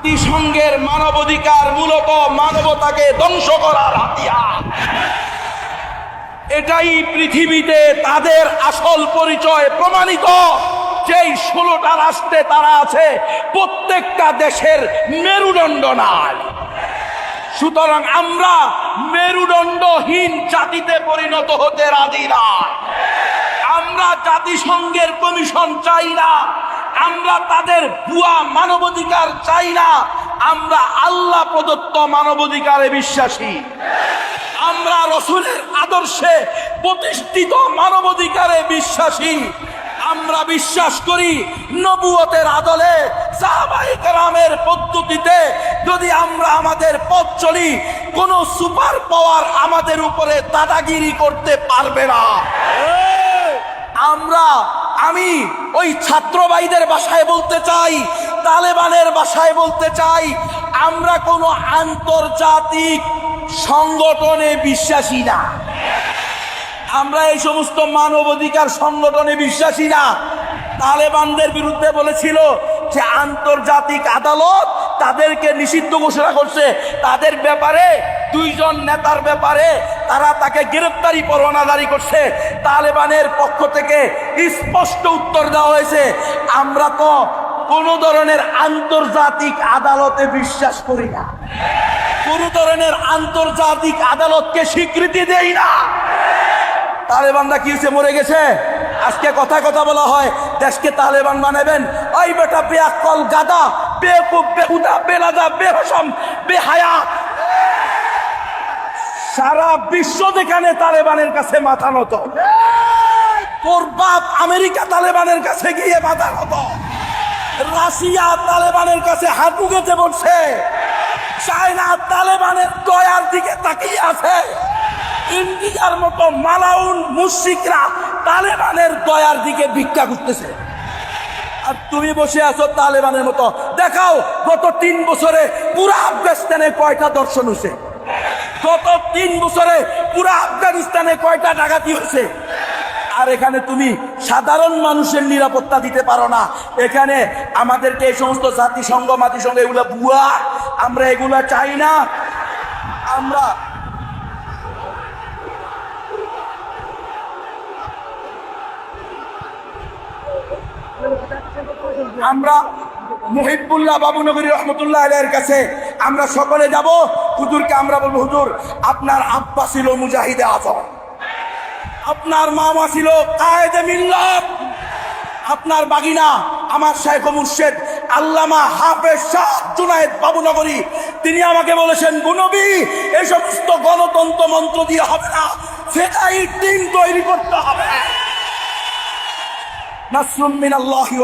জাতিসংঘের মানবাধিকার মূলত মানবতাকে ধ্বংস করার হাতিয়ার। এটাই পৃথিবীতে তাদের আসল পরিচয় প্রমাণিত। যেই 16টা রাষ্ট্রে তারা আছে, প্রত্যেকটা দেশের মেরুদণ্ড নাই। সুতরাং আমরা মেরুদণ্ডহীন জাতিতে পরিণত হতে রাজি না। আমরা জাতিসংঘের কমিশন চাই না, আমরা তাদের ভুয়া মানবাধিকার চাই না। আমরা আল্লাহ প্রদত্ত মানবাধিকারে বিশ্বাসী। আমরা রাসূলের আদর্শে প্রতিষ্ঠিত মানবাধিকারে বিশ্বাসী। আমরা বিশ্বাস করি নবুয়তের আদলে সাহাবায়ে কেরামের পদ্ধতিতে যদি আমরা আমাদের পথ চলি, কোনো সুপার পাওয়ার আমাদের উপরে দাদাগিরি করতে পারবে না। আমি ওই ছাত্র ভাইদের ভাষায় বলতে চাই, তালেবানের ভাষায় বলতে চাই, আমরা কোনো আন্তর্জাতিক সংগঠনে বিশ্বাসী না। আমরা এই সমস্ত মানবাধিকার সংগঠনে বিশ্বাসী না। তালেবানদের বিরুদ্ধে বলেছিল যে আন্তর্জাতিক আদালত তাদেরকে নিষিদ্ধ ঘোষণা করছে, তাদের ব্যাপারে 2 জন নেতার ব্যাপারে তারা তাকে গ্রেফতারি পরোয়ানা জারি করছে। তালেবানের পক্ষ থেকে স্পষ্ট উত্তর দেওয়া হয়েছে, আমরা তো কোনো ধরনের আন্তর্জাতিক আদালতে বিশ্বাস করি না, কোনো ধরনের আন্তর্জাতিক আদালতকে স্বীকৃতি দেই না। তালেবানরা কি হয়েছে? মরে গেছে। আজকে কথা বলা হয় দেশকে তালেবান বানাবেন। ওই বেটা বেআক্কল, গাদা, বেকুব, বেহুদা, বেলাদা, বেহসম, বেহায়া, সারা বিশ্ব যেখানে তালেবানের কাছে মাথা নত। তোর বাপ আমেরিকা তালেবানের কাছে গিয়ে মাথা নত, রাশিয়া তালেবানের কাছে হাঁটু গেঁথে বসছে, চায়না তালেবানের দয়ার দিকে তাকিয়ে আছে, ইন্ডিয়ার মতো মালাউন মুশরিকরা তালেবানের দয়ার দিকে ভিক্ষা করতেছে। আর তুমি বসে আছো তালেবানের মতো। দেখাও গত 3 বছরে পুরো আফগানিস্তানে কয়টা দর্শন হয়েছে? গত 3 বছরে পুরো আফগানিস্তানে কয়টা ডাকাতি হয়েছে? আর এখানে তুমি সাধারণ মানুষের নিরাপত্তা দিতে পারো না। এখানে আমাদেরকে এই সমস্ত জাতিসংঘ মাতিসংঘ এগুলা ভুয়া, আমরা এগুলা চাই না। আমরা মুহিবুল্লাহ বাবুনগরী রহমতুল্লাহ আলাইহির কাছে আমরা সকলে যাব। হুজুরকে আমরা বলবো, হুজুর আপনার আব্বা ছিল মুজাহিদে আজম, আপনার মামা ছিল কায়েদে মিল্লাত, আপনার বাগিনা আমার শাইখ মুর্শিদ আল্লামা হাফেজ শাহ জুনায়েদ বাবুনগরী, তিনি আমাকে বলেছেন, নবী এই সমস্ত গণতন্ত্র মন্ত্র দিয়ে হবে না, ফেদায়ী টিম তৈরি করতে হবে। নাসরুম মিনাল্লাহি।